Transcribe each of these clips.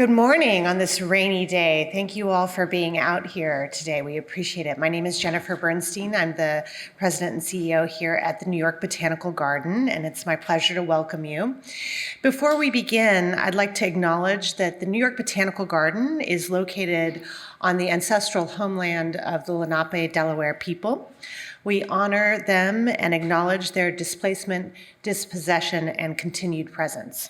Good morning on this rainy day. Thank you all for being out here today. We appreciate it. My name is Jennifer Bernstein. I'm the president and CEO here at the New York Botanical Garden, and it's my pleasure to welcome you. Before we begin, I'd like to acknowledge that the New York Botanical Garden is located on the ancestral homeland of the Lenape, Delaware people. We honor them and acknowledge their displacement, dispossession, and continued presence.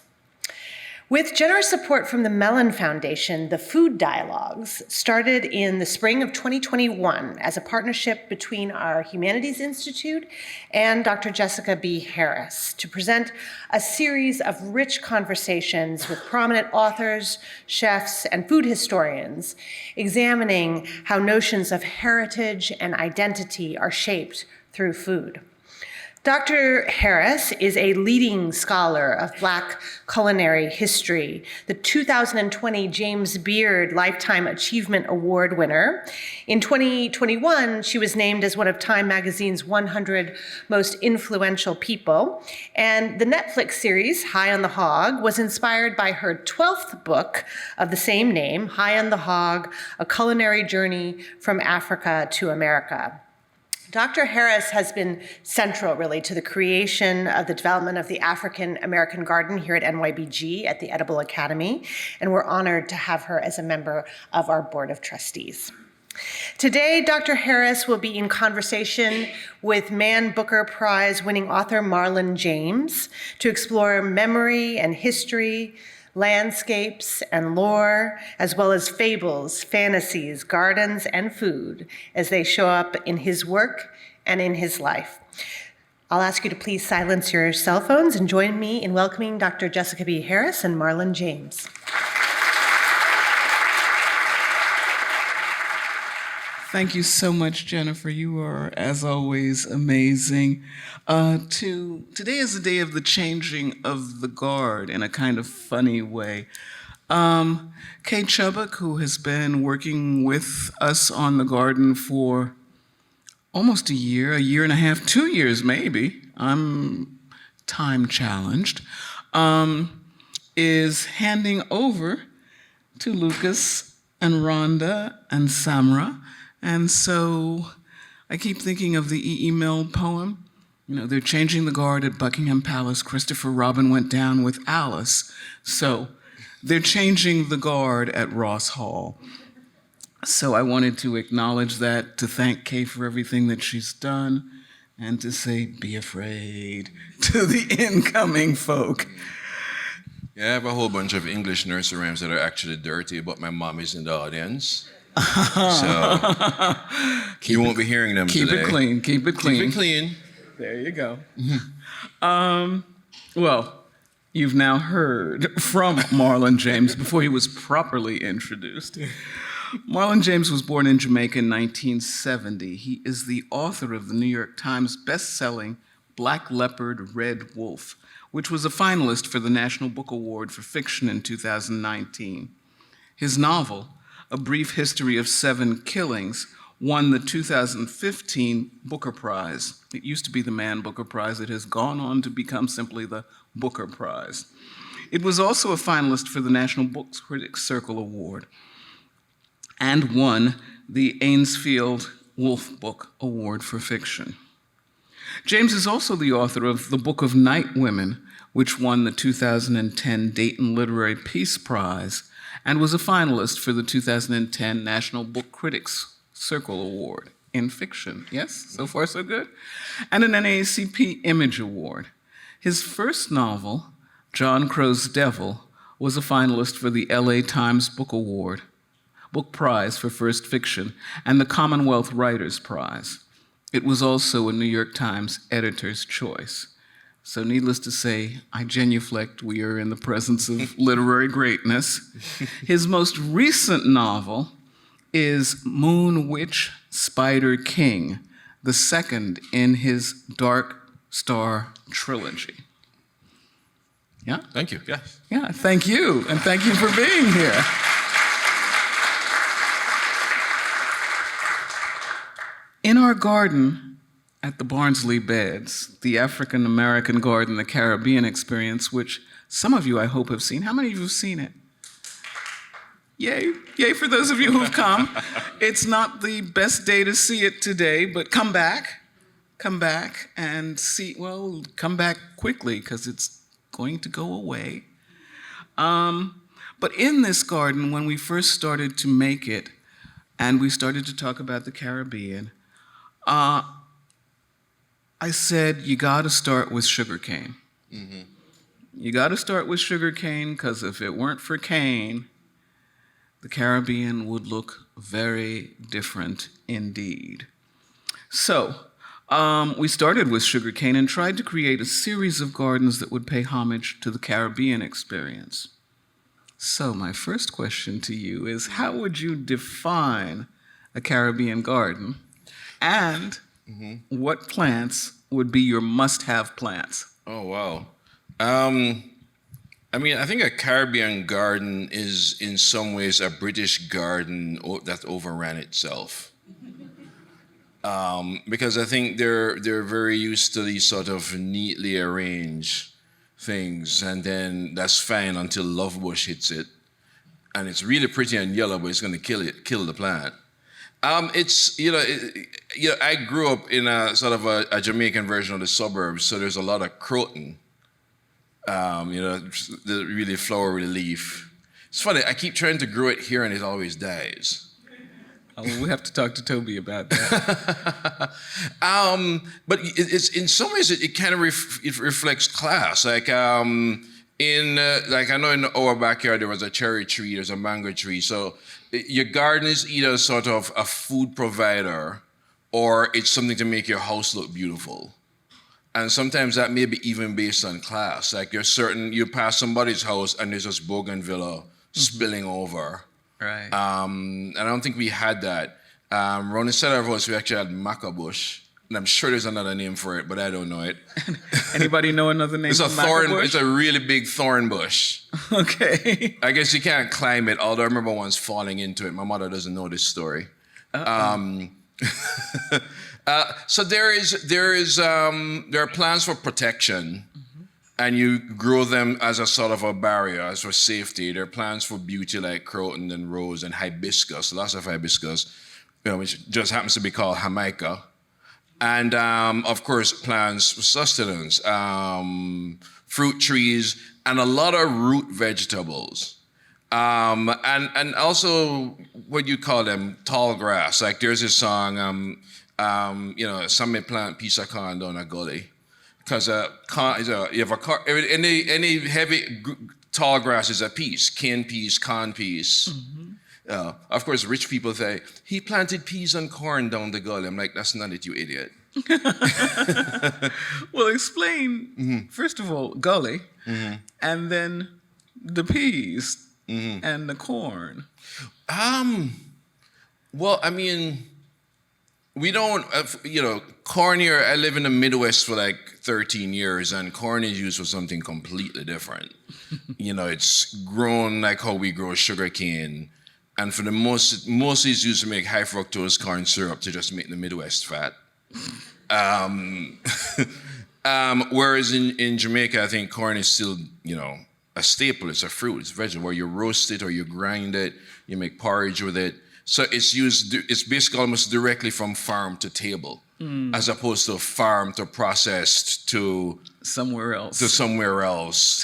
With generous support from the Mellon Foundation, the Food Dialogues started in the spring of 2021 as a partnership between our Humanities Institute and Dr. Jessica B. Harris to present a series of rich conversations with prominent authors, chefs, and food historians, examining how notions of heritage and identity are shaped through food. Dr. Harris is a leading scholar of Black culinary history, the 2020 James Beard Lifetime Achievement Award winner. In 2021, she was named as one of Time Magazine's 100 most influential people. And the Netflix series, High on the Hog, was inspired by her 12th book of the same name, High on the Hog, A Culinary Journey from Africa to America. Dr. Harris has been central, really, to the creation of the development of the African American Garden here at NYBG at the Edible Academy, and we're honored to have her as a member of our Board of Trustees. Today, Dr. Harris will be in conversation with Man Booker Prize winning author Marlon James to explore memory and history, landscapes and lore, as well as fables, fantasies, gardens, and food as they show up in his work and in his life. I'll ask you to please silence your cell phones and join me in welcoming Dr. Jessica B. Harris and Marlon James. Thank you so much, Jennifer. You are, as always, amazing. Today is the day of the changing of the guard in a kind of funny way. Kay Chubbuck, who has been working with us on the garden for almost a year and a half, 2 years maybe, I'm time challenged, is handing over to Lucas and Rhonda and Samra. And so I keep thinking of the E.E. Mill poem. You know, they're changing the guard at Buckingham Palace. Christopher Robin went down with Alice. So they're changing the guard at Ross Hall. So I wanted to acknowledge that, to thank Kay for everything that she's done, and to say, be afraid to the incoming folk. Yeah, I have a whole bunch of English nursery rhymes that are actually dirty, but my mom is in the audience. So you won't be hearing them today. Keep it clean, keep it clean. Keep it clean. There you go. Well, you've now heard from Marlon James before he was properly introduced. Marlon James was born in Jamaica in 1970. He is the author of the New York Times best-selling Black Leopard, Red Wolf, which was a finalist for the National Book Award for Fiction in 2019. His novel, A Brief History of 7 Killings, won the 2015 Booker Prize. It used to be the Man Booker Prize. It has gone on to become simply the Booker Prize. It was also a finalist for the National Book Critics Circle Award and won the Ainsfield Wolf Book Award for Fiction. James is also the author of The Book of Night Women, which won the 2010 Dayton Literary Peace Prize and was a finalist for the 2010 National Book Critics Circle Award in fiction. Yes, so far so good? And an NAACP Image Award. His first novel, John Crow's Devil, was a finalist for the LA Times Book Prize for First Fiction, and the Commonwealth Writers Prize. It was also a New York Times Editor's Choice. So needless to say, I genuflect, we are in the presence of literary greatness. His most recent novel is Moon Witch, Spider King, the second in his Dark Star trilogy. Yeah? Thank you, yes. Yeah, thank you, and thank you for being here. In our garden at the Barnsley Beds, the African American Garden, the Caribbean Experience, which some of you, I hope, have seen. How many of you have seen it? Yay, yay for those of you who've come. It's not the best day to see it today, but come back and see, well, come back quickly because it's going to go away. But in this garden, when we first started to make it, and we started to talk about the Caribbean, I said, you gotta start with sugarcane. Mm-hmm. You gotta start with sugarcane, because if it weren't for cane, the Caribbean would look very different indeed. So, we started with sugarcane and tried to create a series of gardens that would pay homage to the Caribbean experience. So my first question to you is, how would you define a Caribbean garden? And what plants would be your must-have plants? Oh, wow. I mean, I think a Caribbean garden is in some ways a British garden that overran itself. Because I think they're very used to these sort of neatly arranged things, and then that's fine until Love Bush hits it, and it's really pretty and yellow, but it's going to kill the plant. It's I grew up in a sort of a Jamaican version of the suburbs, so there's a lot of croton. The really flowery leaf. It's funny. I keep trying to grow it here, and it always dies. We have to talk to Toby about that. But it's in some ways it kind of it reflects class. Like I know in our backyard there was a cherry tree, there's a mango tree. So your garden is either sort of a food provider, or it's something to make your house look beautiful. And sometimes that may be even based on class. Like you pass somebody's house and there's just bougainvillea spilling over. Right. And I don't think we had that. Around the center of us, we actually had maca bush. And I'm sure there's another name for it, but I don't know it. Anybody know another name It's for a maca thorn. bush? It's a really big thorn bush. Okay. I guess you can't climb it, although I remember once falling into it. My mother doesn't know this story. So there are plans for protection, and you grow them as a sort of a barrier, as for safety. There are plants for beauty like croton and rose and hibiscus, lots of hibiscus, which just happens to be called Jamaica. And of course, plants for sustenance, fruit trees, and a lot of root vegetables. And also, what do you call them? Tall grass. Like there's this song, some may plant piece of corn down a gully. Because you have any heavy tall grass is a piece, cane piece, corn piece. Of course, rich people say, he planted peas and corn down the gully. I'm like, that's not it, you idiot. Well, explain, first of all, gully, and then the peas and the corn. Well, I mean, we don't, corn here, I live in the Midwest for like 13 years, and corn is used for something completely different. It's grown like how we grow sugarcane, and for the mostly it's used to make high fructose corn syrup to just make the Midwest fat. Whereas in Jamaica, I think corn is still, a staple. It's a fruit, it's a vegetable, where you roast it or you grind it, you make porridge with it. So it's basically almost directly from farm to table, as opposed to farm to processed to somewhere else. To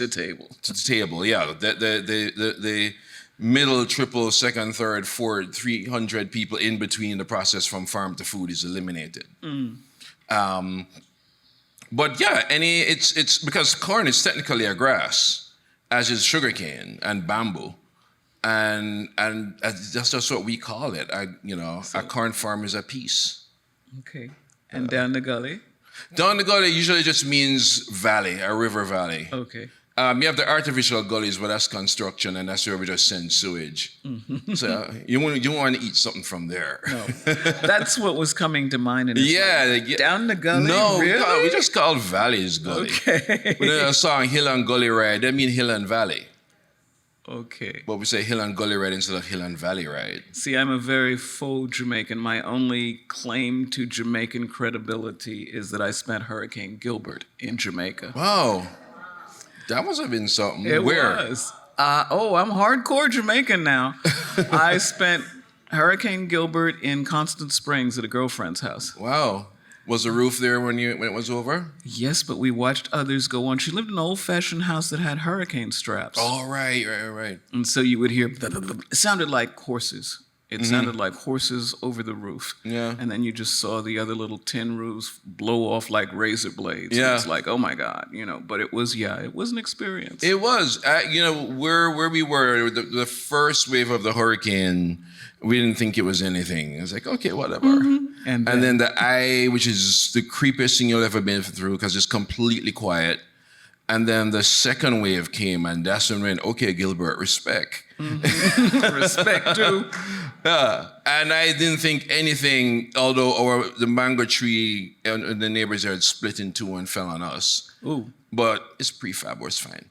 table. To the table, yeah. The middle, triple, second, third, fourth, 300 people in between the process from farm to food is eliminated. But yeah, it's because corn is technically a grass, as is sugarcane and bamboo. And that's just what we call it. A corn farm is a piece. Okay. And down the gully? Down the gully usually just means valley, a river valley. Okay. You have the artificial gullies, but that's construction, and that's where we just send sewage. So you want to eat something from there. No, that's what was coming to mind. And down the gully. No, really? we just call valleys gully. Okay. When there's a song Hill and Gully Ride, they mean hill and valley. Okay. But we say hill and gully ride instead of hill and valley ride. See, I'm a very faux Jamaican. My only claim to Jamaican credibility is that I spent Hurricane Gilbert in Jamaica. Wow. That must have been something. It Where? was. I'm hardcore Jamaican now. I spent Hurricane Gilbert in Constant Springs at a girlfriend's house. Wow. Was the roof there when it was over? Yes, but we watched others go on. She lived in an old-fashioned house that had hurricane straps. Oh, right. And so you would hear, it sounded like horses. It sounded like horses over the roof. Yeah. And then you just saw the other little tin roofs blow off like razor blades. Yeah. It's like, oh my God, but it was an experience. It was, where we were, the first wave of the hurricane, we didn't think it was anything. It was like, okay, whatever. And then the eye, which is the creepiest thing you'll ever been through because it's completely quiet. And then the second wave came, and that's when we went, okay, Gilbert, respect. Respect too. Yeah. And I didn't think anything, although the mango tree in the neighbor's yard split in two and fell on us. Ooh. But it's prefab, it's fine.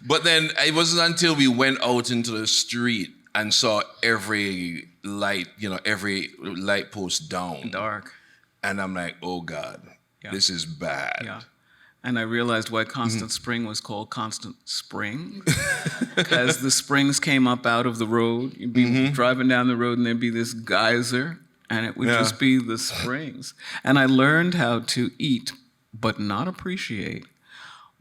But then it wasn't until we went out into the street and saw every light post down. Dark. And I'm like, oh God, this is bad. Yeah. And I realized why Constant Spring was called Constant Spring. Because the springs came up out of the road. You'd be driving down the road and there'd be this geyser, and it would just be the springs. And I learned how to eat, but not appreciate,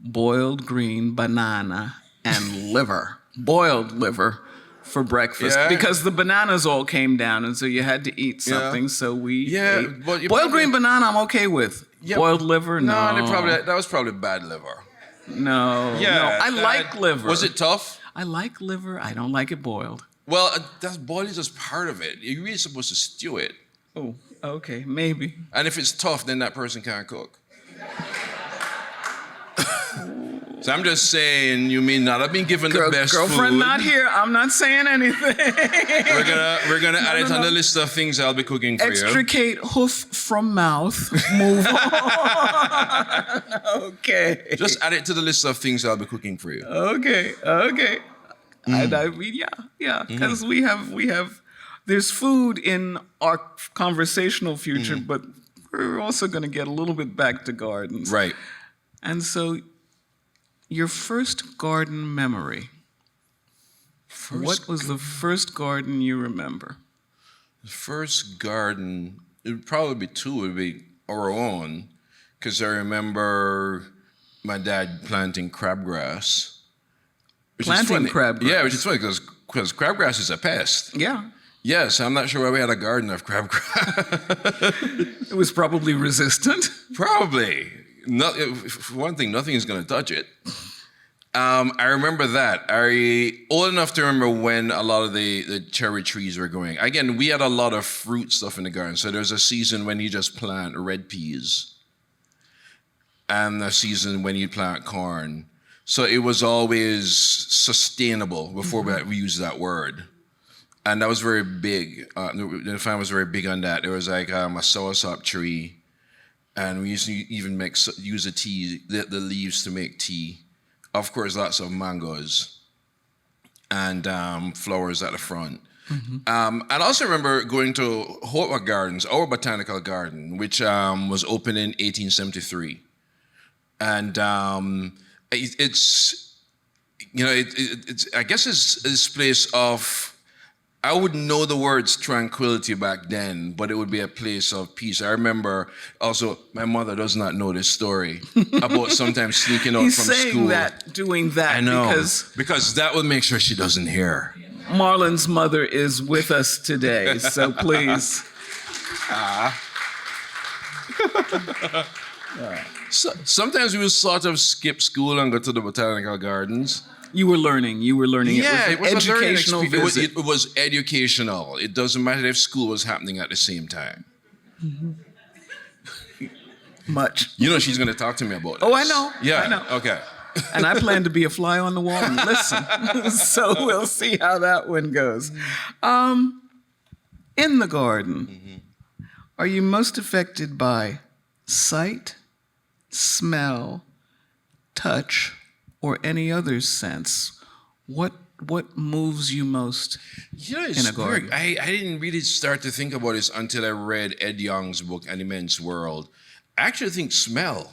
boiled green banana and liver. Boiled liver for breakfast. Yeah. Because the bananas all came down, and so you had to eat something, so we ate. But Boiled green banana I'm okay with. Yeah, boiled liver, no. That was probably bad liver. No, I like liver. Was it tough? I like liver. I don't like it boiled. Well, boiling is just part of it. You're really supposed to stew it. Oh, okay, maybe. And if it's tough, then that person can't cook. So I'm just saying, you may not have been given the best girlfriend food. not here. I'm not saying anything. We're gonna add it on the list of things I'll be cooking for you. Extricate hoof from mouth. Move on. Okay. Just add it to the list of things I'll be cooking for you. Okay. And I mean, because we have. There's food in our conversational future, but we're also going to get a little bit back to gardens. Right. And so, your first garden memory. What was the first garden you remember? The first garden, it would probably be two. It would be our own, because I remember my dad planting crabgrass. Planting crabgrass? Yeah, which is funny, because crabgrass is a pest. Yeah. Yes, I'm not sure why we had a garden of crabgrass. It was probably resistant. Probably. For one thing, nothing is going to touch it. I remember that. Old enough to remember when a lot of the cherry trees were going. Again, we had a lot of fruit stuff in the garden. So there's a season when you just plant red peas, and a season when you plant corn. So it was always sustainable before we used that word. And that was very big. The family was very big on that. There was like a soursop tree, and we used to even use the leaves to make tea. Of course, lots of mangoes and flowers at the front. And I also remember going to Hotwa Gardens, our botanical garden, which was opened in 1873. And it's I guess it's this place of, I wouldn't know the words tranquility back then, but it would be a place of peace. I remember also, my mother does not know this story about sometimes sneaking out He's from saying school. doing that, I know, because that would make sure she doesn't hear. Marlon's mother is with us today, so please. So, sometimes we would sort of skip school and go to the botanical gardens. You were learning. Yeah, it was an a learning educational experience. visit. It was educational. It doesn't matter if school was happening at the same time. Much. You know she's going to talk to me about this. Oh, I know. Yeah. I know. Okay. And I plan to be a fly on the wall and listen. So we'll see how that one goes. In the garden, are you most affected by sight, smell, touch, or any other sense? What moves you most in a garden? Weird. I didn't really start to think about this until I read Ed Young's book, An Immense World. I actually think smell.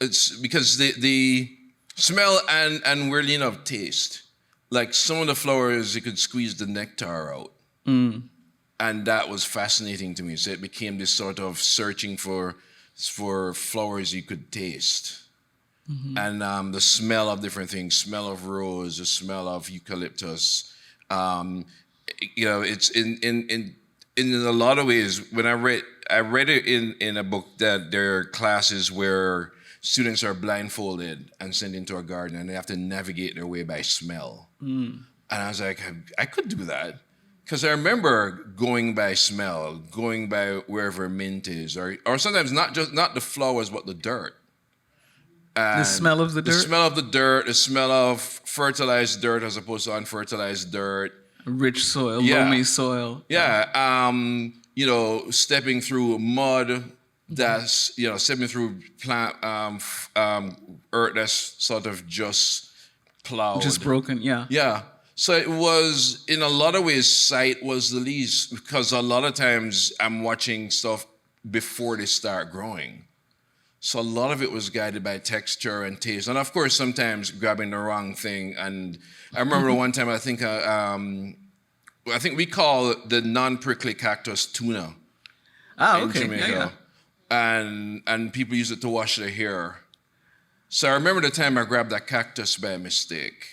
it's because the smell and weirdly enough taste. Like some of the flowers, you could squeeze the nectar out. And that was fascinating to me. So it became this sort of searching for flowers you could taste. And the smell of different things, smell of rose, the smell of eucalyptus. It's in a lot of ways. When I read it in a book that there are classes where students are blindfolded and sent into a garden and they have to navigate their way by smell. And I was like, I could do that. Because I remember going by smell, going by wherever mint is, or sometimes not the flowers, but the dirt. The smell of the dirt? The smell of the dirt, the smell of fertilized dirt as opposed to unfertilized dirt. Rich soil, Yeah. loamy soil. Yeah, stepping through mud that's, stepping through plant, earth that's sort of just plowed. Just broken, yeah. Yeah. So it was, in a lot of ways, sight was the least, because a lot of times I'm watching stuff before they start growing. So a lot of it was guided by texture and taste. And of course, sometimes grabbing the wrong thing. And I remember one time, I think we call the non-prickly cactus tuna in Okay. Jamaica. And people use it to wash their hair. So I remember the time I grabbed that cactus by mistake.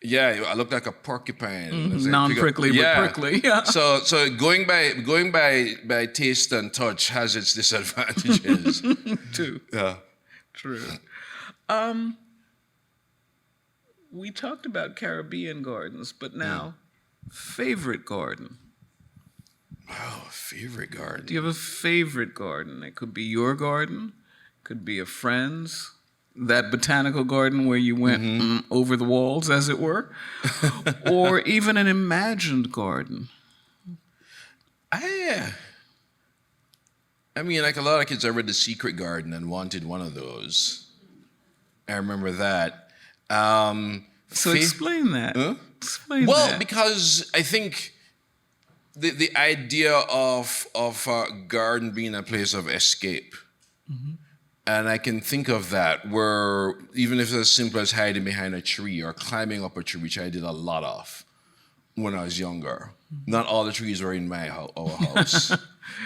Yeah, I looked like a porcupine. It's like, Non-prickly, but prickly. Yeah. So going by taste and touch has its disadvantages. Too. Yeah. True. We talked about Caribbean gardens, but now, favorite garden. Oh, favorite garden. Do you have a favorite garden? It could be your garden, could be a friend's, that botanical garden where you went over the walls, as it were, or even an imagined garden. I mean, like a lot of kids, I read The Secret Garden and wanted one of those. I remember that. So explain that. Huh? Explain Well, that. because I think the idea of a garden being a place of escape, and I can think of that where even if it's as simple as hiding behind a tree or climbing up a tree, which I did a lot of when I was younger. Not all the trees were in our house.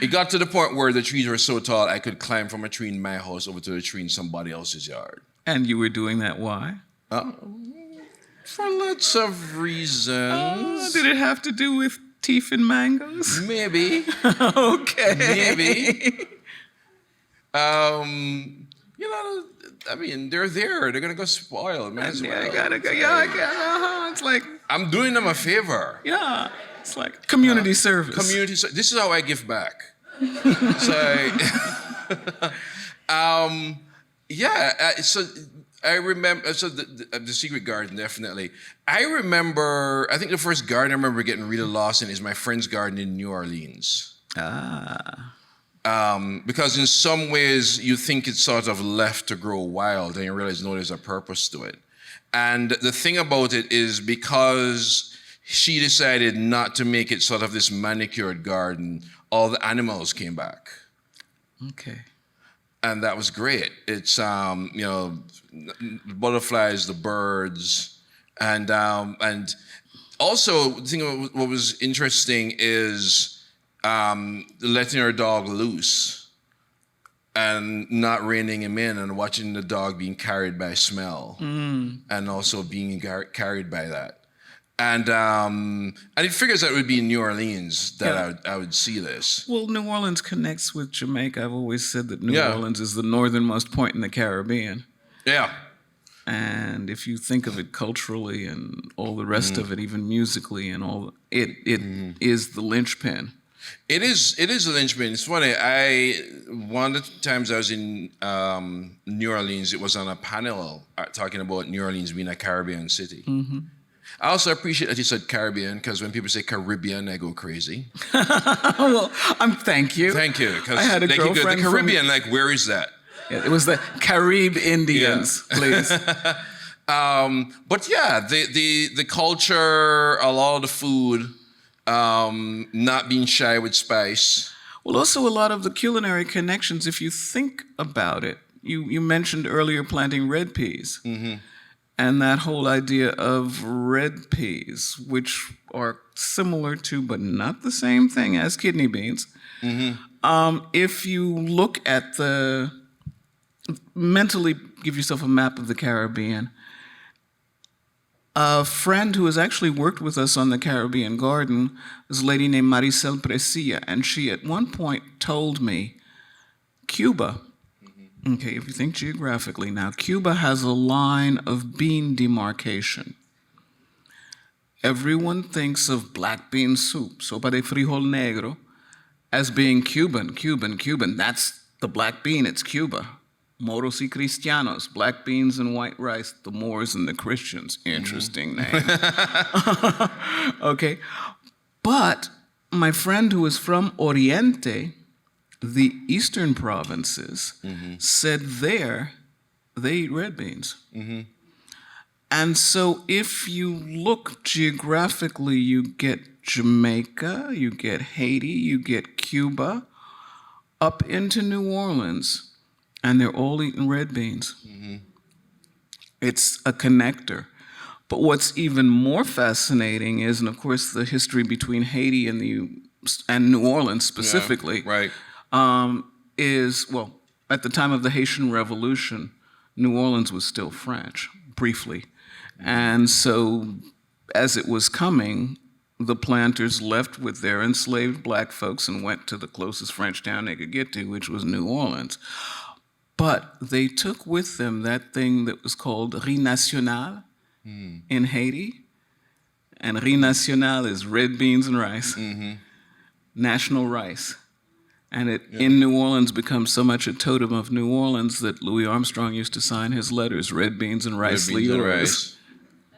It got to the point where the trees were so tall I could climb from a tree in my house over to the tree in somebody else's yard. And you were doing that why? For lots of reasons. Did it have to do with teeth and mangoes? Maybe. Okay. Maybe. I mean, they're there. They're gonna go spoil. Might as Yeah, I well. gotta go. Yeah, I gotta. It's like, I'm doing them a favor. yeah, it's like community service. This is how I give back. So, so I remember. So the Secret Garden, definitely. I remember. I think the first garden I remember getting really lost in is my friend's garden in New Orleans. Because in some ways you think it's sort of left to grow wild and you realize, no, there's a purpose to it. And the thing about it is because she decided not to make it sort of this manicured garden, all the animals came back. Okay. And that was great. It's, the butterflies, the birds, and also the thing about what was interesting is letting our dog loose and not reining him in and watching the dog being carried by smell and also being carried by that. And it figures that it would be in New Orleans that I would see this. Well, New Orleans connects with Jamaica. I've always said that New Yeah. Orleans is the northernmost point in the Caribbean. Yeah. And if you think of it culturally and all the rest of it, even musically and all, it is the linchpin. It is a linchpin. It's funny. One of the times I was in New Orleans, it was on a panel talking about New Orleans being a Caribbean city. I also appreciate that you said Caribbean because when people say Caribbean, I go crazy. Well, thank you. Thank you. Because I had a girlfriend the Caribbean, like, where is that? Yeah, it was the Carib Indians, please. But yeah, the culture, a lot of the food, not being shy with spice. Well, also a lot of the culinary connections, if you think about it, you mentioned earlier planting red peas. And that whole idea of red peas, which are similar to, but not the same thing as kidney beans. If you look at mentally give yourself a map of the Caribbean, a friend who has actually worked with us on the Caribbean Garden is a lady named Maricel Presilla, and she at one point told me, Cuba, okay, if you think geographically now, Cuba has a line of bean demarcation. Everyone thinks of black bean soup, sopa de frijol negro, as being Cuban. That's the black bean, it's Cuba. Moros y Cristianos, black beans and white rice, the Moors and the Christians. Interesting name. Okay. But my friend who is from Oriente, the eastern provinces, said there they eat red beans. And so if you look geographically, you get Jamaica, you get Haiti, you get Cuba, up into New Orleans, and they're all eating red beans. It's a connector. But what's even more fascinating is, and of course the history between Haiti and New Orleans specifically, is, well, at the time of the Haitian Revolution, New Orleans was still French, briefly. And so as it was coming, the planters left with their enslaved black folks and went to the closest French town they could get to, which was New Orleans. But they took with them that thing that was called riz national in Haiti. And riz national is red beans and rice, national rice. And it, in New Orleans, becomes so much a totem of New Orleans that Louis Armstrong used to sign his letters, red beans and rice, Red beans and Leroy's. rice.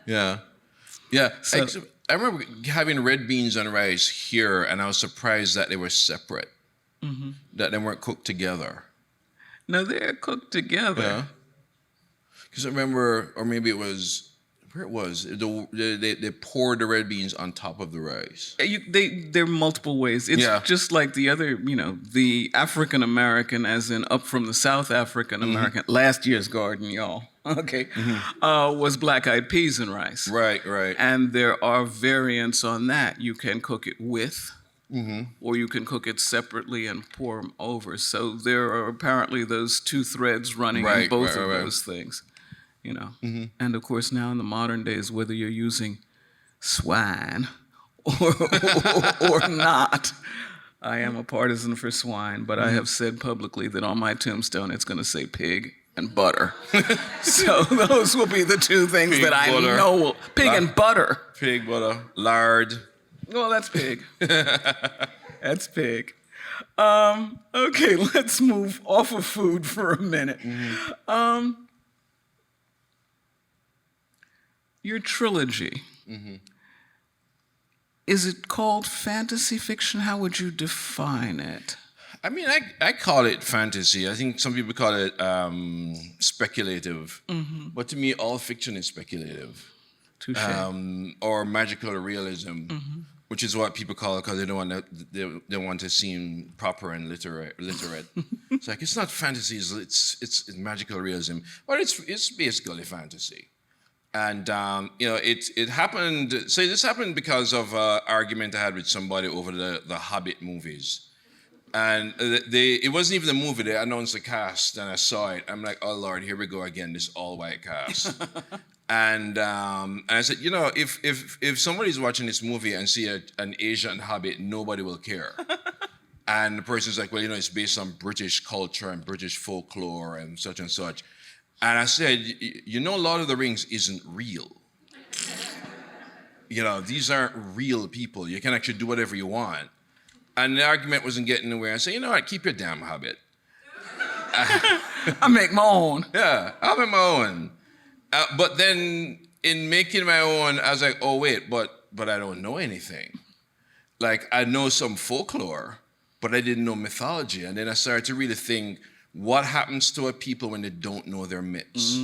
Yeah. Yeah. So- I remember having red beans and rice here, and I was surprised that they were separate, that they weren't cooked together. No, they're cooked together. Yeah. Because I remember, or maybe it was, where it was, they poured the red beans on top of the rice. There are multiple ways. It's Yeah. just like the other, the African American, as in up from the South African American, last year's garden, y'all, okay, was black-eyed peas and rice. Right. And there are variants on that. You can cook it with, or you can cook it separately and pour them over. So there are apparently those two threads running in both of those things, And of course, now in the modern days, whether you're using swine or not, I am a partisan for swine, but I have said publicly that on my tombstone it's going to say pig and butter. So those will be the two things Pig, that I butter. know will... Pig and butter. Pig butter, lard. Well, that's pig. That's pig. Okay, let's move off of food for a minute. Your trilogy, is it called fantasy fiction? How would you define it? I mean, I call it fantasy. I think some people call it speculative. But to me, all fiction is speculative. Touché. Or magical realism, which is what people call it because they want to seem proper and literate. It's like, it's not fantasy, it's magical realism. But it's basically fantasy. And it happened. So this happened because of an argument I had with somebody over the Hobbit movies, and it wasn't even the movie. They announced the cast, and I saw it. I'm like, oh Lord, here we go again. This all-white cast. and I said, if somebody's watching this movie and see an Asian Hobbit, nobody will care. And the person's like, well, it's based on British culture and British folklore and such and such. And I said, Lord of the Rings isn't real. These aren't real people. You can actually do whatever you want. And the argument wasn't getting anywhere. I said, you know what, keep your damn Hobbit. I make my own. Yeah, I'll make my own. But then in making my own, I was like, oh, wait, but I don't know anything. Like, I know some folklore, but I didn't know mythology. And then I started to really think, what happens to a people when they don't know their myths?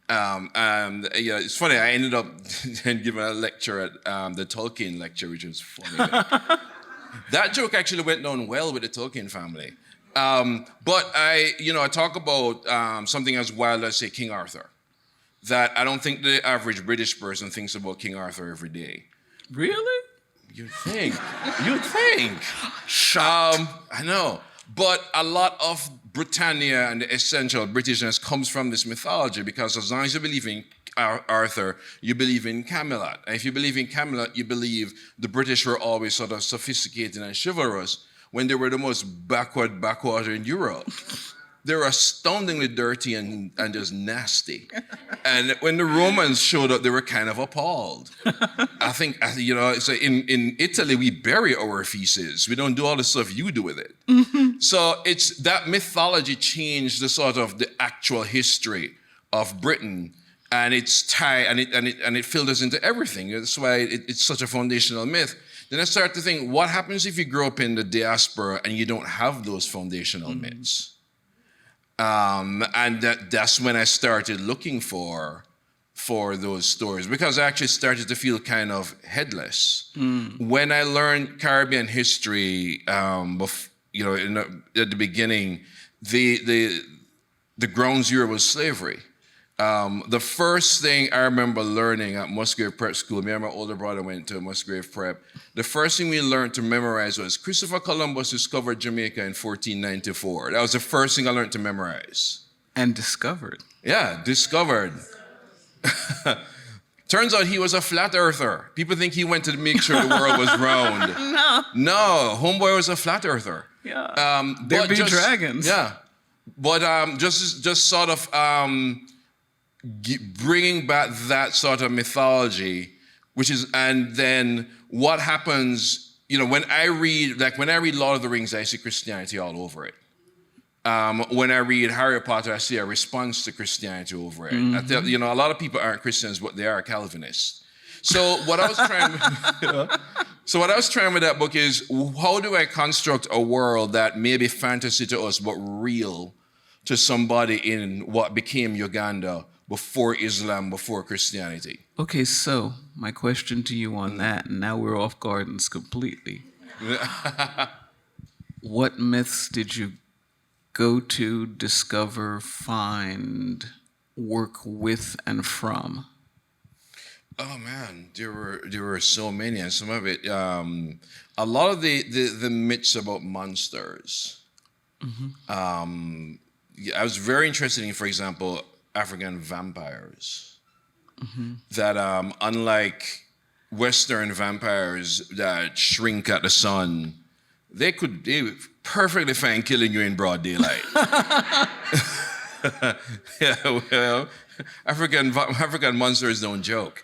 It's funny. I ended up giving a lecture at the Tolkien lecture, which was funny. That joke actually went down well with the Tolkien family. But I talk about something as wild as, say, King Arthur, that I don't think the average British person thinks about King Arthur every day. Really? You'd think. You'd think. Shocked. I know. But a lot of Britannia and the essential Britishness comes from this mythology, because as long as you believe in Arthur, you believe in Camelot. And if you believe in Camelot, you believe the British were always sort of sophisticated and chivalrous when they were the most backwater in Europe. They were astoundingly dirty and just nasty. And when the Romans showed up, they were kind of appalled. I think, so in Italy, we bury our feces. We don't do all the stuff you do with it. So it's that mythology changed the sort of the actual history of Britain, and it's tied, and it filters into everything. That's why it's such a foundational myth. Then I start to think, what happens if you grow up in the diaspora and you don't have those foundational myths? And that's when I started looking for those stories, because I actually started to feel kind of headless. When I learned Caribbean history, at the beginning, the ground zero was slavery. The first thing I remember learning at Musgrave Prep School, me and my older brother went to Musgrave Prep. The first thing we learned to memorize was Christopher Columbus discovered Jamaica in 1494. That was the first thing I learned to memorize. And discovered. Yeah, discovered. Turns out he was a flat earther. People think he went to make sure the world was round. No, homeboy was a flat earther. Yeah. There be dragons. Yeah. But just sort of bringing back that sort of mythology, and then what happens, when I read Lord of the Rings, I see Christianity all over it. When I read Harry Potter, I see a response to Christianity over it. A lot of people aren't Christians, but they are Calvinists. So what I was trying with that book is, how do I construct a world that may be fantasy to us, but real to somebody in what became Uganda before Islam, before Christianity? Okay, so my question to you on that, and now we're off gardens completely. What myths did you go to, discover, find, work with, and from? Oh man, there were so many, and some of it, a lot of the myths about monsters. I was very interested in, for example, African vampires. That unlike Western vampires that shrink at the sun, they perfectly fine killing you in broad daylight. Yeah, well, African monsters don't joke.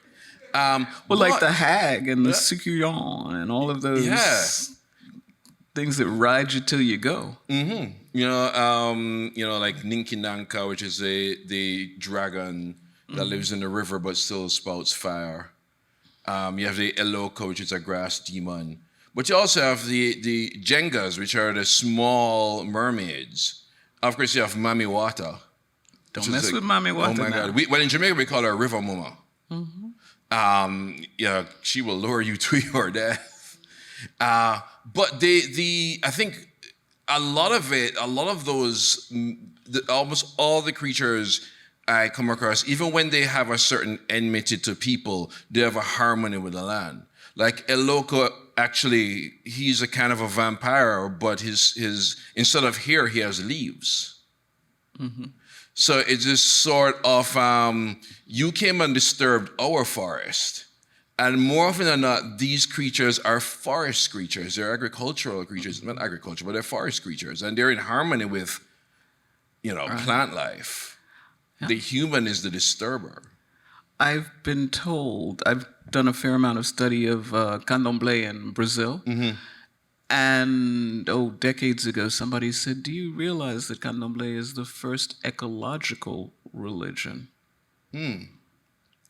Like the hag and the Sukuyon and all of those things that ride you till you go. Like Ninkinanka, which is the dragon that lives in the river but still spouts fire. You have the Eloko, which is a grass demon. But you also have the Jengas, which are the small mermaids. Of course, you have Mami Wata. Don't mess with Mami Wata. Oh my God! Well, in Jamaica we call her River Muma. She will lure you to your death. But I think a lot of those, almost all the creatures I come across, even when they have a certain enmity to people, they have a harmony with the land. Like Eloko, actually, he's a kind of a vampire, but his instead of hair, he has leaves. So it's this sort of, you came and disturbed our forest. And more often than not, these creatures are forest creatures. They're agricultural creatures, not agriculture, but they're forest creatures. And they're in harmony with, plant life. Yeah. The human is the disturber. I've been told, I've done a fair amount of study of candomblé in Brazil. And, decades ago, somebody said, do you realize that candomblé is the first ecological religion?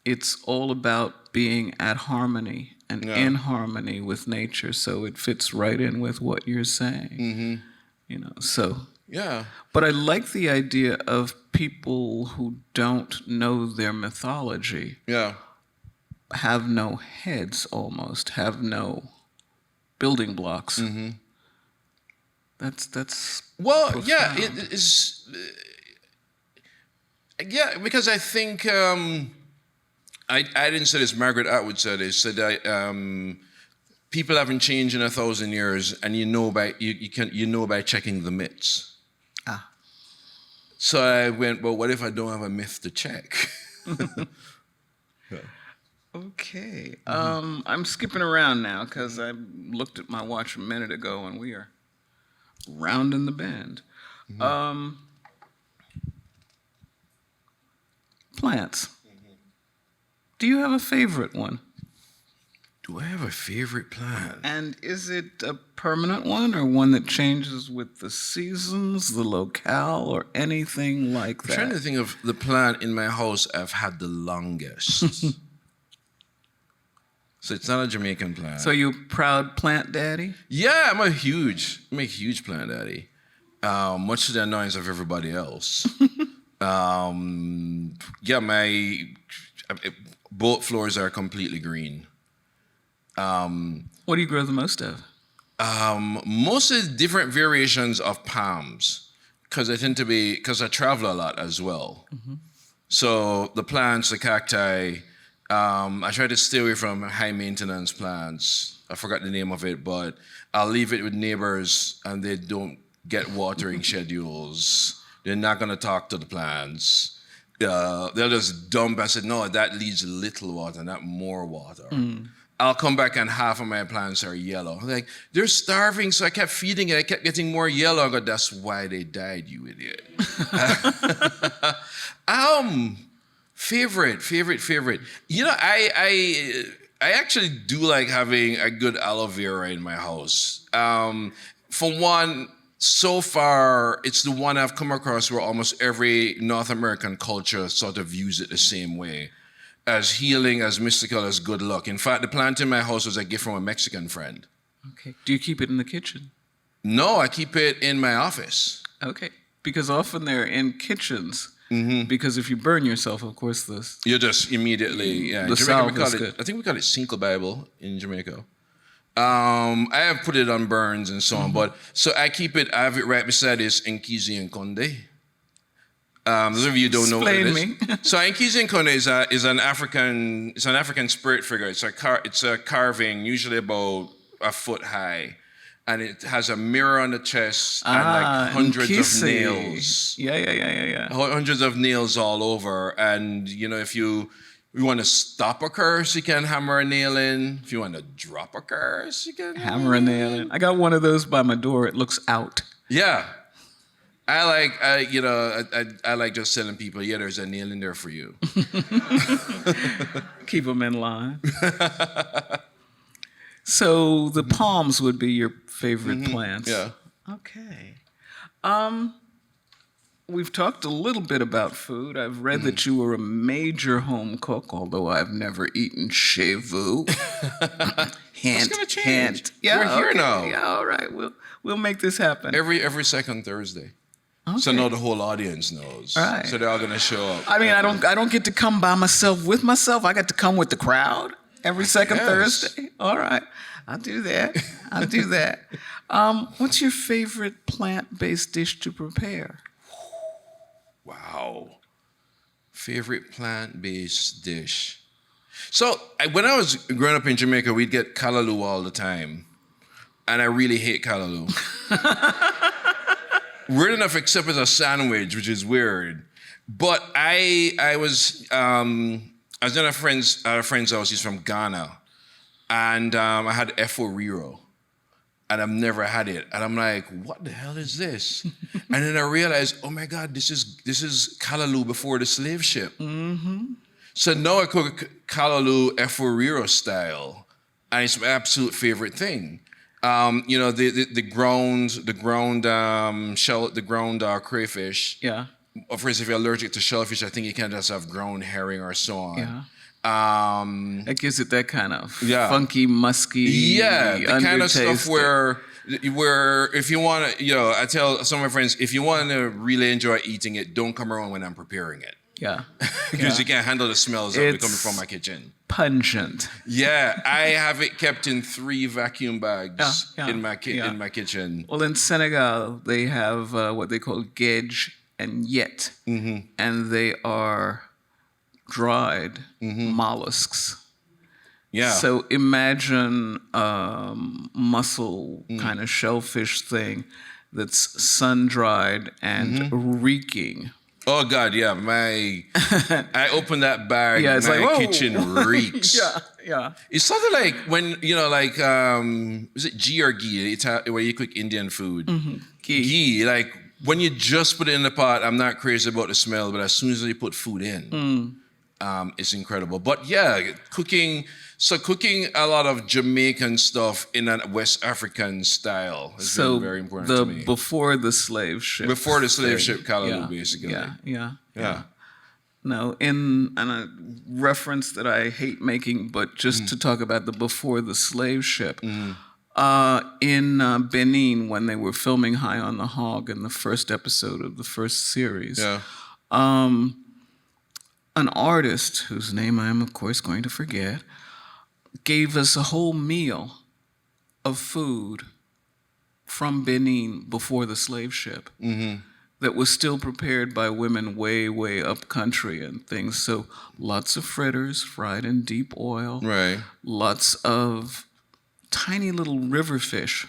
It's all about being at harmony and in harmony with nature, so it fits right in with what you're saying. Yeah. But I like the idea of people who don't know their mythology. Yeah. Have no heads almost, have no building blocks. That's Well, yeah, profound. it is. Yeah, because I think I didn't say this. Margaret Atwood said it. Said people haven't changed in 1,000 years, and you know by checking the myths. Ah. So I went, well, what if I don't have a myth to check? Okay. I'm skipping around now because I looked at my watch a minute ago and we are rounding the bend. Plants. Do you have a favorite one? Do I have a favorite plant? And is it a permanent one or one that changes with the seasons, the locale, or anything like I'm trying to that? think of the plant in my house I've had the longest. So it's not a Jamaican plant. So you proud plant daddy? Yeah, I'm a huge plant daddy. Much to the annoyance of everybody else. Yeah, my both floors are completely green. What do you grow the most of? Mostly different variations of palms, because I travel a lot as well. So the plants, the cacti, I try to stay away from high maintenance plants. I forgot the name of it, but I'll leave it with neighbors and they don't get watering schedules. They're not going to talk to the plants. They'll just dump. I said, no, that needs little water, not more water. I'll come back and half of my plants are yellow. I'm like, they're starving, so I kept feeding it. I kept getting more yellow. I go, that's why they died, you idiot. Favorite. You know, I actually do like having a good aloe vera in my house. For one, so far, it's the one I've come across where almost every North American culture sort of views it the same way. As healing, as mystical, as good luck. In fact, the plant in my house was a gift from a Mexican friend. Okay. Do you keep it in the kitchen? No, I keep it in my office. Okay. Because often they're in kitchens. Because if you burn yourself, of course, You just immediately, yeah. In The Jamaica, salve is good. I think we call it Cinco Bible in Jamaica. I have put it on burns and so on, but so I have it right beside this Nkizi and Conde. Those of you who don't know what it is. Explain me. So Nkizi and Conde is an African spirit figure. It's a carving, usually about a foot high. And it has a mirror on the chest and like hundreds of Nkisi. nails. Yeah. Hundreds of nails all over. And, you know, if you want to stop a curse, you can hammer a nail in. If you want to drop a curse, you can Hammer a nail in. I got one of those by my door. It looks out. Yeah. I like just telling people, yeah, there's a nail in there for you. Keep them in line. So the palms would be your favorite plants. Yeah. Okay. We've talked a little bit about food. I've read that you were a major home cook, although I've never eaten chez vous. Hint, gonna change. hint. Yeah, We're here okay. now. Yeah, all right. We'll make this happen. Every second Thursday. So Okay. now the whole audience knows. Right. So they're all gonna show up. I mean, I don't get to come by myself with myself. I get to come with the crowd every second guess. Thursday. All right, I'll do that. What's your favorite plant-based dish to prepare? Wow. Favorite plant-based dish. So when I was growing up in Jamaica, we'd get callaloo all the time. And I really hate callaloo. Weird enough, except as a sandwich, which is weird. But I was at a friend's house. He's from Ghana. And I had efo and I've never had it. And I'm like, what the hell is this? And then I realized, oh my God, this is callaloo before the slave ship. So now I cook callaloo efo style, and it's my absolute favorite thing. You know, the ground crayfish. Yeah. Of course, if you're allergic to shellfish, I think you can just have ground herring or so on. Yeah. Um, That gives it that kind of Yeah. funky, musky, Yeah, the kind of stuff undertaste. where if you want to, I tell some of my friends, if you want to really enjoy eating it, don't come around when I'm preparing it. Yeah. because Yeah. you can't handle the smells that are coming It's- from my kitchen. Pungent. Yeah, I have it kept in 3 vacuum bags Yeah, in my yeah. in my kitchen. Well, in Senegal, they have what they call gedge and yet, and they are dried mollusks. Yeah. So imagine mussel kind of shellfish thing that's sun dried and reeking. Oh God, yeah. I opened that bag. Yeah, it's my like, whoa. kitchen reeks. Yeah. It's something like when like is it ghee or ghee? Where you cook Indian food. Ghee. Ghee, like when you just put it in the pot. I'm not crazy about the smell, but as soon as you put food in, it's incredible. But yeah, cooking a lot of Jamaican stuff in a West African style has So been very important the to me. before the slave ship. Before the slave thing. ship callaloo, Yeah, basically. Yeah. No, and a reference that I hate making, but just to talk about the before the slave ship. In Benin, when they were filming High on the Hog in the first episode of the first series, Yeah. an artist, whose name I am, of course, going to forget, gave us a whole meal of food from Benin before the slave ship that was still prepared by women way, way up country and things. So lots of fritters fried in deep oil, Right. lots of tiny little river fish.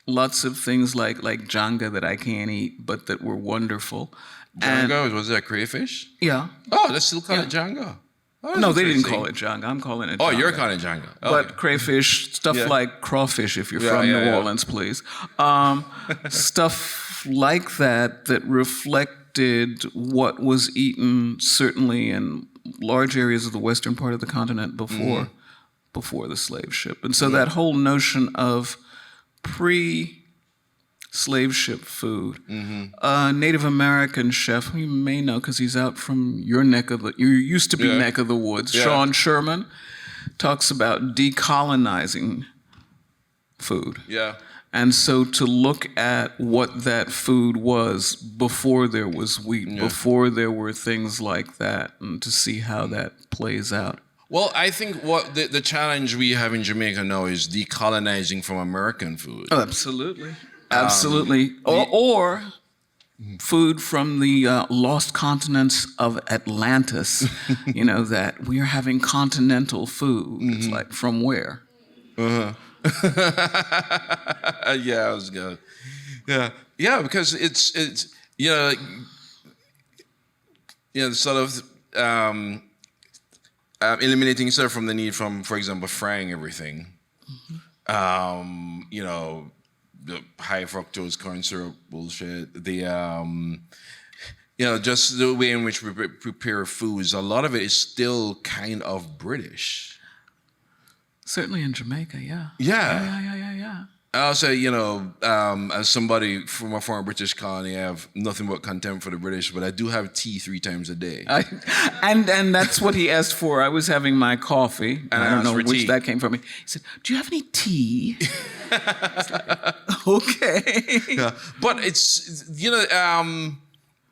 Lots of things like janga that I can't eat, but that were wonderful. And- Django, was that crayfish? yeah. Oh, they still call it Django. Oh, that's No, they didn't interesting. call it janga. I'm calling it Oh, janga. you're calling it Django. But Okay. crayfish, stuff Yeah. like crawfish, if you're Yeah, from yeah, New yeah. Orleans, please. Stuff like that reflected what was eaten, certainly in large areas of the western part of the continent before the slave ship. And so that whole notion of pre-slave ship food, Native American chef, who you may know because he's out from your neck of the, you used to be Yeah. neck of the woods, Yeah. Sean Sherman, talks about decolonizing food. Yeah. And so to look at what that food was before there was wheat, before there were things like that, and to see how that plays out. Well, I think what the challenge we have in Jamaica now is decolonizing from American food. Oh, absolutely. Absolutely. Or food from the lost continents of Atlantis, that we are having continental food. It's like, from where? Yeah, I was good. Yeah, because it's sort of eliminating sort of from the need from, for example, frying everything. The high fructose corn syrup bullshit. Just the way in which we prepare foods. A lot of it is still kind of British. Certainly in Jamaica, yeah. Yeah. Yeah. I'll say, as somebody from a former British colony, I have nothing but contempt for the British, but I do have tea 3 times a day. And that's what he asked for. I was having my coffee. And I I don't asked know for which tea. that came from. He said, "Do you have any tea?" It's like, okay. Yeah. But it's,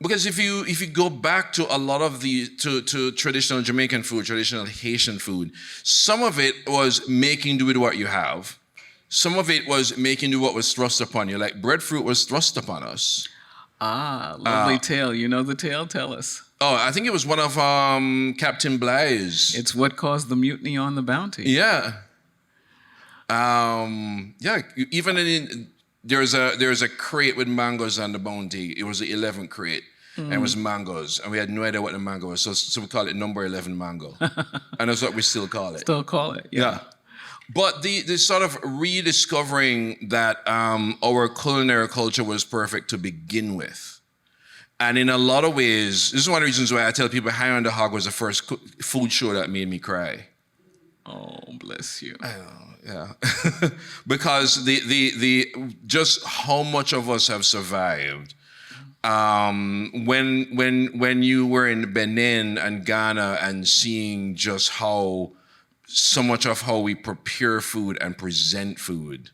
because if you go back to a lot of to traditional Jamaican food, traditional Haitian food, some of it was making do with what you have. Some of it was making do what was thrust upon you. Like breadfruit was thrust upon us. Lovely tale. You know the tale? Tell us. Oh, I think it was one of Captain Blight's. It's what caused the mutiny on the Bounty. Yeah. Even there's a crate with mangoes on the Bounty. It was the 11th crate. And it was mangoes. And we had no idea what the mango was. So we call it number 11 mango. And that's what we still call it. Still call it. Yeah. But the sort of rediscovering that our culinary culture was perfect to begin with. And in a lot of ways, this is one of the reasons why I tell people High on the Hog was the first food show that made me cry. Oh, bless you. Yeah. Because the just how much of us have survived. When you were in Benin and Ghana and seeing just how so much of how we prepare food and present food,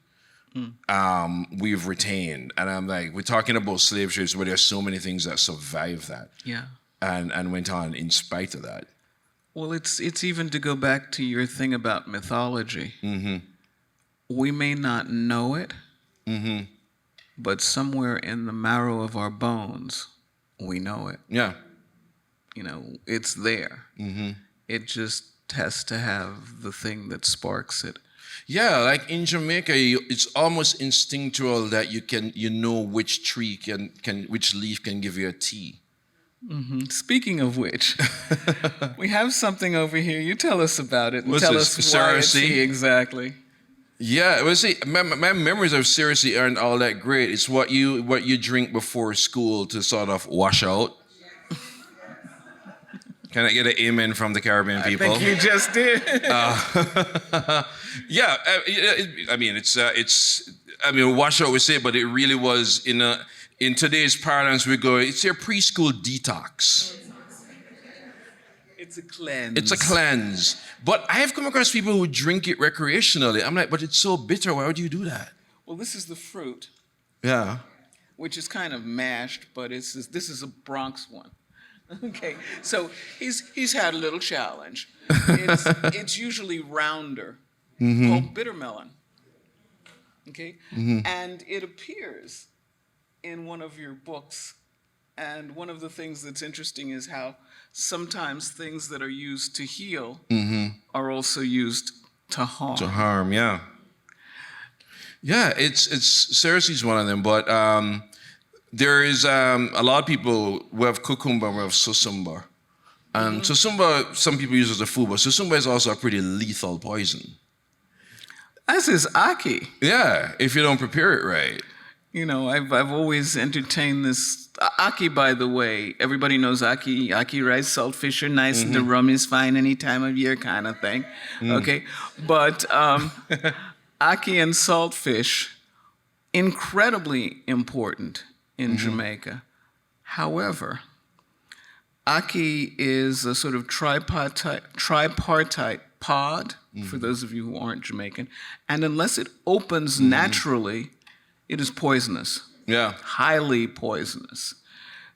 we've retained. And I'm like, we're talking about slave ships where there's so many things that survive that. Yeah. and went on in spite of that. Well, it's even to go back to your thing about mythology. We may not know it, but somewhere in the marrow of our bones, we know it. Yeah. You know, it's there. It just has to have the thing that sparks it. Yeah, like in Jamaica, it's almost instinctual that you know which tree which leaf can give you a tea. Speaking of which, we have something over here. You tell us about it and What's tell this, us why it's Cerasee? here exactly. Yeah, well, see, my memories of Cerasee aren't all that great. It's what you drink before school to sort of wash out. Can I get an amen from the Caribbean people? I think you just did. Yeah, I mean, wash out we say, but it really was in today's parlance we go, it's your preschool detox. It's a cleanse. It's a cleanse. But I have come across people who drink it recreationally. I'm like, but it's so bitter. Why would you do that? Well, this is the fruit, Yeah. which is kind of mashed, but this is a Bronx one. Okay, so he's had a little challenge. It's usually rounder, called bitter melon. Okay, and it appears in one of your books. And one of the things that's interesting is how sometimes things that are used to heal are also used to harm. To harm, yeah. Yeah, it's Cerasee's one of them, but there is a lot of people who have cucumber and we have susumber. And susumber, some people use as a food, but susumber is also a pretty lethal poison. As is aki. Yeah, if you don't prepare it right. You know, I've always entertained this. Aki, by the way, everybody knows aki. Aki rice, saltfish are nice, and the rum is fine any time of year kind of thing. Okay? But aki and saltfish, incredibly important in Jamaica. However, aki is a sort of tripartite pod, for those of you who aren't Jamaican, and unless it opens naturally, it is poisonous. Yeah. Highly poisonous.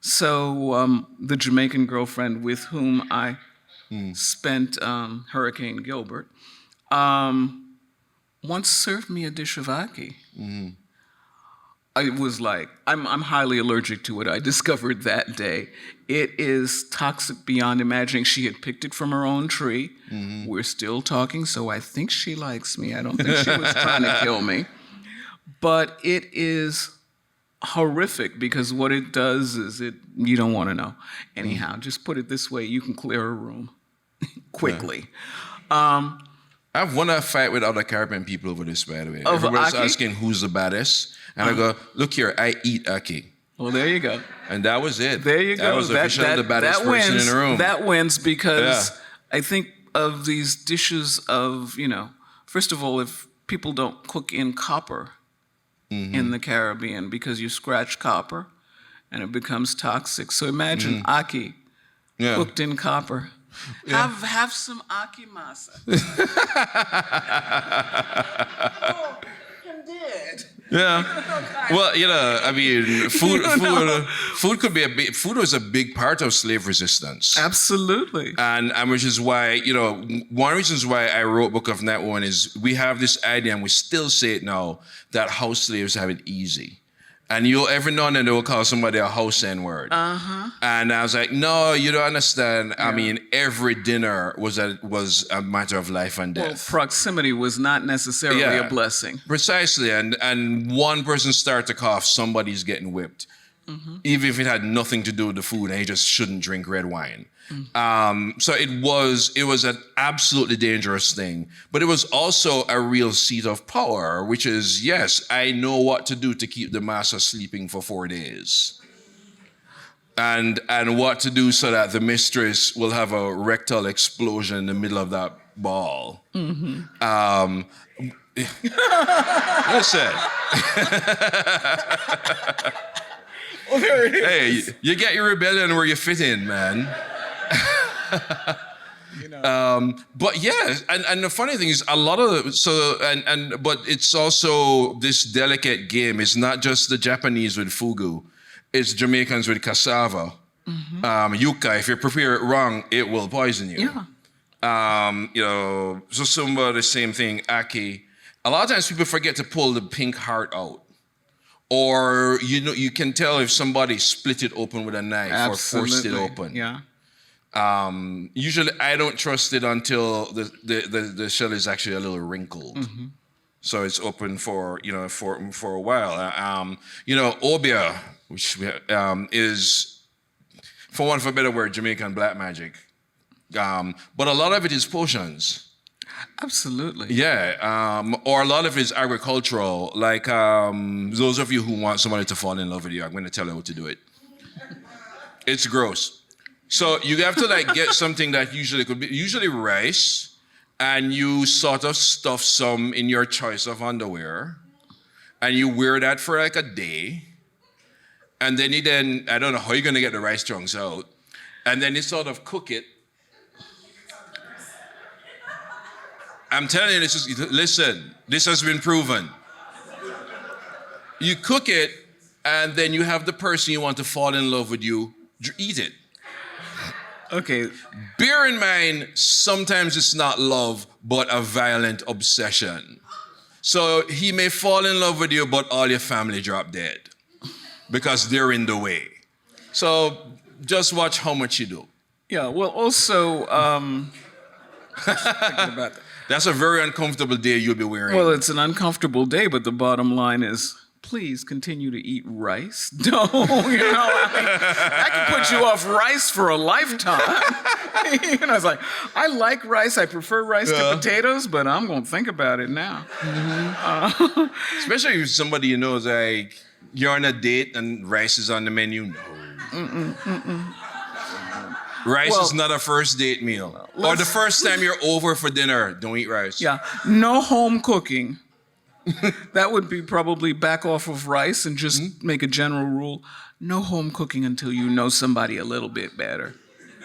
So the Jamaican girlfriend with whom I spent Hurricane Gilbert once served me a dish of aki. I was like, I'm highly allergic to it. I discovered that day. It is toxic beyond imagining. She had picked it from her own tree. We're still talking, so I think she likes me. I don't think she was trying to kill me. But it is horrific because what it does is you don't want to know. Anyhow, just put it this way, you can clear a room quickly. I've won a fight with other Caribbean people over this, by the way. Over Everybody's aki? asking who's the baddest. And I go, look here, I eat aki. Well, there you go. And that was it. There you go. That was officially the baddest person in the room. That wins because I think of these dishes of, first of all, if people don't cook in copper in the Caribbean because you scratch copper and it becomes toxic. So imagine aki cooked in copper. Yeah. Have some aki masa. Oh, I'm dead. Yeah. Well, I mean, food was a big part of slave resistance. Absolutely. And which is why, one reason why I wrote Book of Night One is we have this idea, and we still say it now, that house slaves have it easy. And every now and then they will call somebody a house N-word. And I was like, no, you don't understand. Yeah. I mean, every dinner was a matter of life and death. Well, proximity was not necessarily a blessing. Precisely. And one person started to cough, somebody's getting whipped. Even if it had nothing to do with the food and he just shouldn't drink red wine. So it was an absolutely dangerous thing, but it was also a real seat of power, which is, yes, I know what to do to keep the master sleeping for 4 days. And what to do so that the mistress will have a rectal explosion in the middle of that ball. Listen. Well, there it is. Hey, you get your rebellion where you fit in, man. But yeah, and the funny thing is, a lot of but it's also this delicate game. It's not just the Japanese with fugu; it's Jamaicans with cassava, Yucca, if you prepare it wrong, it will poison you. Yeah. Susumba, the same thing, Aki. A lot of times people forget to pull the pink heart out. Or, you can tell if somebody split it open with a knife or forced it open. Yeah. Usually I don't trust it until the shell is actually a little wrinkled. Mm-hmm. So it's open for a while. Obia, which is, for want of a better word, Jamaican black magic. But a lot of it is potions. Absolutely. Yeah, or a lot of it is agricultural. Like those of you who want somebody to fall in love with you, I'm going to tell you how to do it. It's gross. So you have to get something that could be rice, and you sort of stuff some in your choice of underwear, and you wear that for a day, and then I don't know how you're going to get the rice chunks out, and then you sort of cook it. I'm telling you, listen, this has been proven. You cook it, and then you have the person you want to fall in love with you eat it. Okay. Bear in mind, sometimes it's not love, but a violent obsession. So he may fall in love with you, but all your family drop dead because they're in the way. So just watch how much you do. Yeah, well, also, thinking about that. That's a very uncomfortable day you'll be wearing. Well, it's an uncomfortable day, but the bottom line is, please continue to eat rice. Don't, I can put you off rice for a lifetime. It's like, I like rice. I prefer rice to potatoes, but I'm going to think about it now. Especially if somebody you know is like, you're on a date and rice is on the menu. No. Rice is not a first date meal. Or the first time you're over for dinner, don't eat rice. Yeah, no home cooking. That would be probably back off of rice and just make a general rule. No home cooking until you know somebody a little bit better.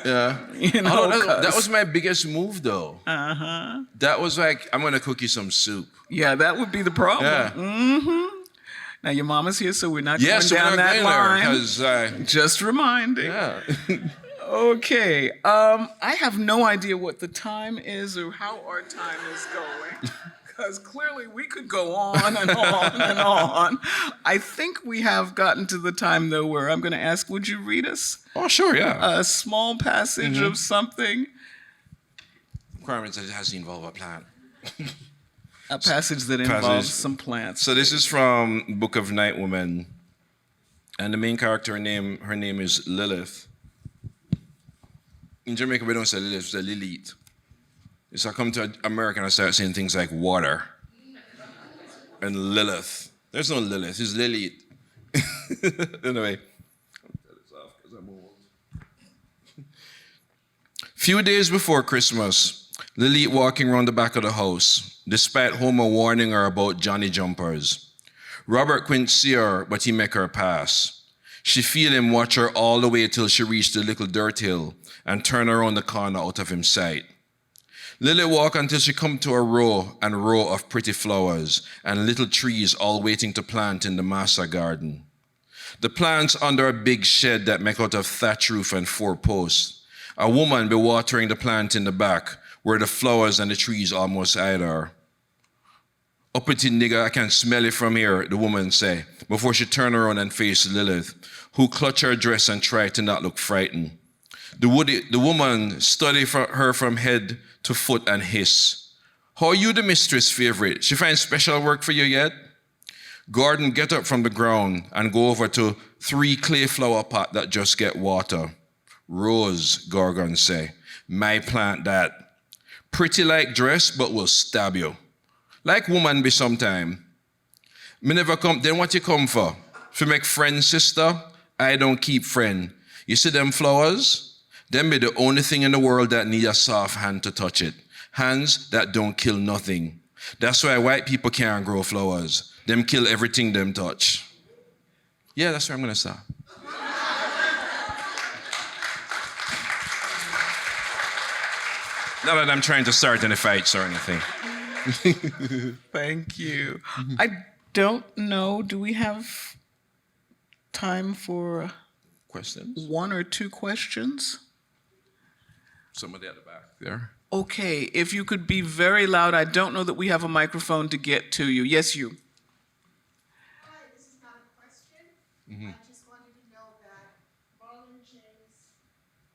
Yeah. That was my biggest move, though. Uh-huh. That was like, I'm going to cook you some soup. Yeah, that would be the problem. Yeah. Mm-hmm. Now, your mama's here, so we're not going So down we're not that going line. Just reminding. Yeah. Okay. I have no idea what the time is or how our time is going. Because clearly we could go on and on and on. I think we have gotten to the time, though, where I'm going to ask, would you read us Oh, sure, yeah. a small passage of something? Requirements that it has to involve a plant. A passage that involves some plants. So this is from Book of Night Woman. And the main character, her name is Lilith. In Jamaica, we don't say Lilith, we say Lilith. So I come to America and I start saying things like water and Lilith. There's no Lilith, it's Lilith. Anyway. Few days before Christmas, Lilith walking around the back of the house, despite Homer warning her about Johnny Jumpers. Robert couldn't see her, but he make her pass. She feel him watch her all the way till she reached the little dirt hill and turn around the corner out of his sight. Lily walked until she come to a row and row of pretty flowers and little trees all waiting to plant in the master garden. The plants under a big shed that make out of thatch roof and 4 posts. A woman be watering the plant in the back where the flowers and the trees almost hide her. Uppity nigger, I can smell it from here, the woman say, before she turned around and faced Lilith, who clutched her dress and tried to not look frightened. The woman studied her from head to foot and hiss. How are you the mistress' favorite? She find special work for you yet? Gordon get up from the ground and go over to 3 clay flower pot that just get water. Rose, Gorgon say, my plant that. Pretty like dress, but will stab you. Like woman be sometime. Me never come, then what you come for? To make friends, sister? I don't keep friend. You see them flowers? Them be the only thing in the world that need a soft hand to touch it. Hands that don't kill nothing. That's why white people can't grow flowers. Them kill everything them touch. Yeah, that's where I'm gonna stop. Not that I'm trying to start any fights or anything. Thank you. I don't know, do we have time for questions? One or two questions? Somebody at the back there. Okay, if you could be very loud. I don't know that we have a microphone to get to you. Yes, you. Hi, this is not a question. I just wanted to know that Marlon James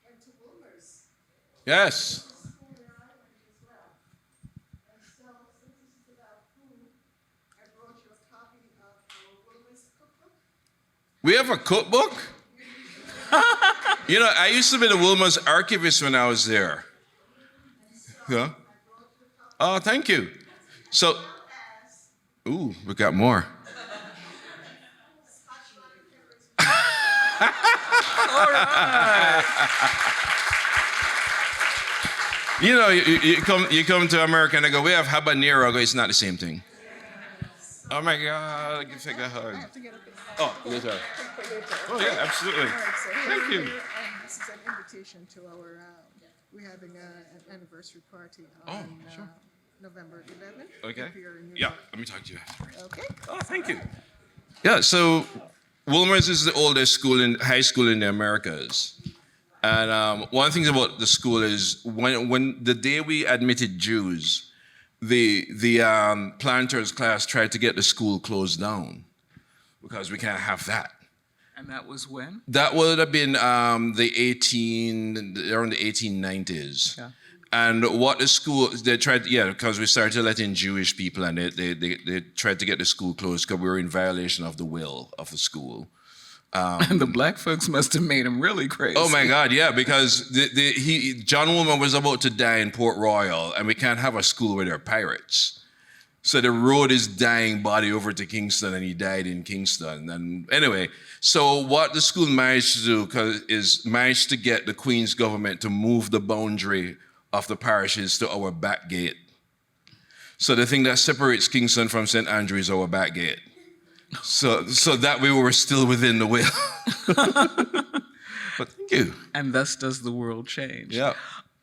went to Wilmer's Yes. school in Ireland as well. And so, since this is about food, I brought you a copy of our Wilmer's cookbook. We have a cookbook? You know, I used to be the Wilmer's archivist when I was there. Yeah. Oh, thank you. So, ooh, we got more. You know, you come to America and I go, we have habanero. I go, it's not the same thing. Oh my God, I can take a hug. Oh, later. Oh yeah, absolutely. All right, so Thank you. this is an invitation to our, we're having an anniversary party on sure. November 11th. Okay. If you're in New Yeah, York. let me talk to you afterwards. Okay. Oh, thank you. Yeah, so Wilmer's is the oldest high school in the Americas. And one of the things about the school is when the day we admitted Jews, the planters class tried to get the school closed down because we can't have that. And that was when? That would have been around the 1890s. Yeah. And what the school, they tried, because we started letting Jewish people and they tried to get the school closed because we were in violation of the will of the school. And the black folks must have made him really crazy. Oh my God, yeah, because John Woolman was about to die in Port Royal and we can't have a school where there are pirates. So they rode his dying body over to Kingston and he died in Kingston. And anyway, so what the school managed to do is managed to get the Queen's government to move the boundary of the parishes to our back gate. So the thing that separates Kingston from St. Andrew is our back gate. So that way we were still within the will. But thank you. And thus does the world change. Yeah.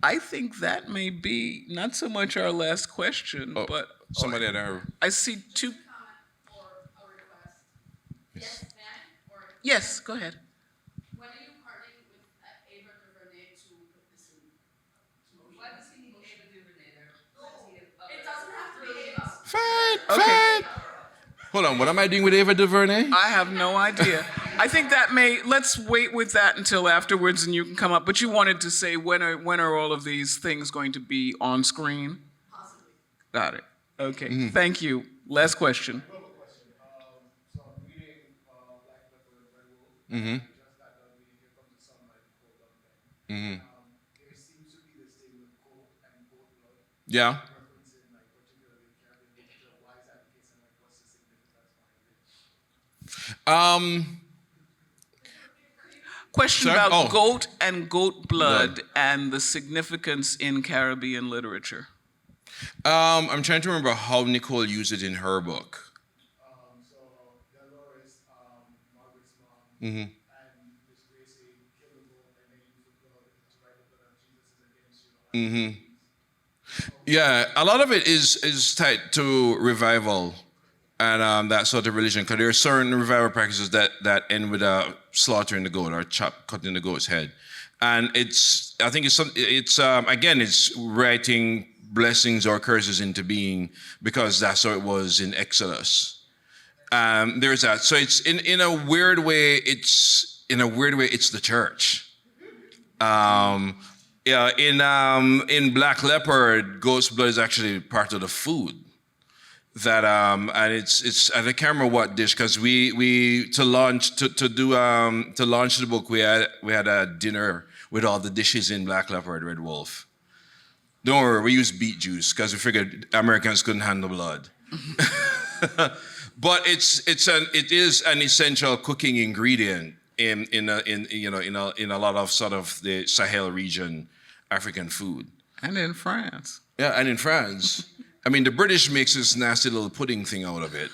I think that may be not so much our last question, Oh, but somebody at our... I see two. Comment or a request. Yes, ma'am? Or Yes, go ahead. when are you partnering with Ava DuVernay to put this in? Why does he need Ava DuVernay there? It doesn't have to be Ava. Fine, Okay. fine. Hold on, what am I doing with Ava DuVernay? I have no idea. I think let's wait with that until afterwards and you can come up. But you wanted to say when are all of these things going to be on screen? Possibly. Got it. Okay, Thank you. Last question. So I'm reading Black Pepper and Red Wolf. I just got done reading Here Comes the Sun by Nicole Duncan. There seems to be this thing with goat and goat blood Yeah. referencing like particularly Caribbean literature. Why is that the case and like what's the significance behind it? Question Sir? about Oh. goat and goat blood and the significance in Caribbean literature. I'm trying to remember how Nicole used it in her book. So Dolores, Margaret's mom, and Miss Gracie killed the goat and they used the blood to write the blood of Jesus against you. Yeah, a lot of it is tied to revival and that sort of religion, because there are certain revival practices that end with slaughtering the goat or cutting the goat's head, and I think it's writing blessings or curses into being because that's how it was in Exodus. There's that. So it's in a weird way, it's the church. In Black Leopard, goat's blood is actually part of the food. That and it's I can't remember what dish, because we to launch the book we had a dinner with all the dishes in Black Leopard, Red Wolf. Don't worry, we used beet juice because we figured Americans couldn't handle blood. But it is an essential cooking ingredient in a lot of sort of the Sahel region African food. And in France. Yeah, and in France. I mean, the British makes this nasty little pudding thing out of it.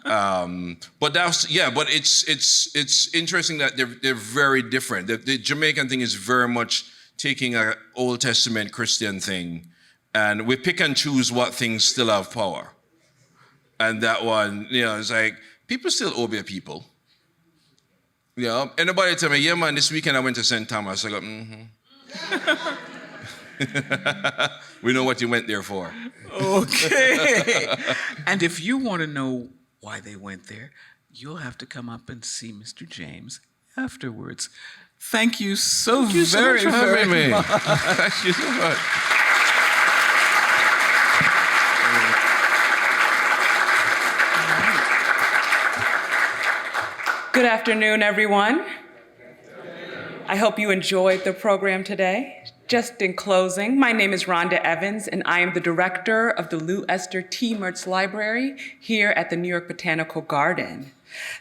But it's interesting that they're very different. The Jamaican thing is very much taking an Old Testament Christian thing, and we pick and choose what things still have power. And that one, it's like, people still obey people. Yeah. Anybody tell me, yeah, man, this weekend I went to St. Thomas. I go, We know what you went there for. Okay. And if you want to know why they went there, you'll have to come up and see Mr. James afterwards. Thank you so Thank you so much very, for having very me. much. Thank you so much. Good afternoon, everyone. I hope you enjoyed the program today. Just in closing, my name is Rhonda Evans, and I am the director of the Lou Esther T. Mertz Library here at the New York Botanical Garden.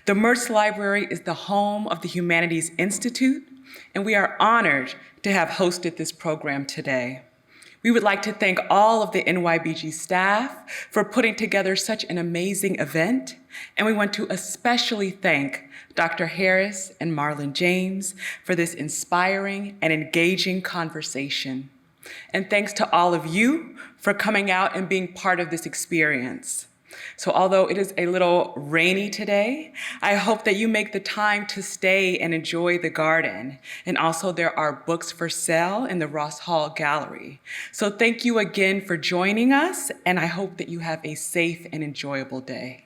The Mertz Library is the home of the Humanities Institute, and we are honored to have hosted this program today. We would like to thank all of the NYBG staff for putting together such an amazing event, and we want to especially thank Dr. Harris and Marlon James for this inspiring and engaging conversation. And thanks to all of you for coming out and being part of this experience. So although it is a little rainy today, I hope that you make the time to stay and enjoy the garden. And also there are books for sale in the Ross Hall Gallery. So thank you again for joining us, and I hope that you have a safe and enjoyable day.